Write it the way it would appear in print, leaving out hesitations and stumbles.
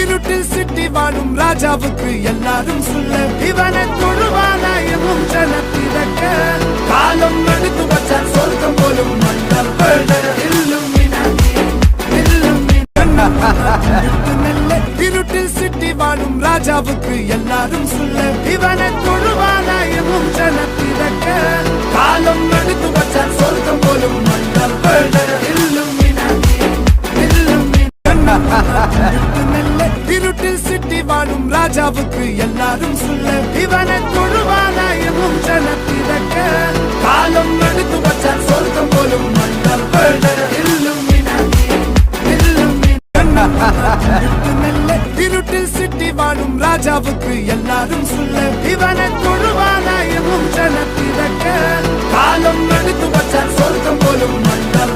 இருட்டில் சிட்டி வாழும் ராஜாவுக்கு எல்லாரும் சொல்ல இவனை தொழுவானாயமும் ஜனத்திறக்க காலம் எடுத்து வச்சான் சொர்க்கம் போலும் மன்னர் இருட்டில் சிட்டி வாழும் ராஜாவுக்கு எல்லாரும் சொல்ல இவனை தொழுவானாயமும் ஜனத்திறக்க காலம் எடுத்து வச்சான் சொர்க்கம் போலும் மன்னர் இருட்டில் சிட்டி வாழும் ராஜாவுக்கு எல்லாரும் சொல்ல இவனை தொழுவானாயமும் ஜனத்திறக்க காலம் எடுத்து வச்சான் சொர்க்கம் போலும் மன்னர் இருட்டில் சிட்டி வாழும் ராஜாவுக்கு எல்லாரும் சொல்ல இவனை தொழுவானாயமும் ஜனத்திறக்க காலம் எடுத்து வச்சான் சொர்க்கம் போலும் மன்னர்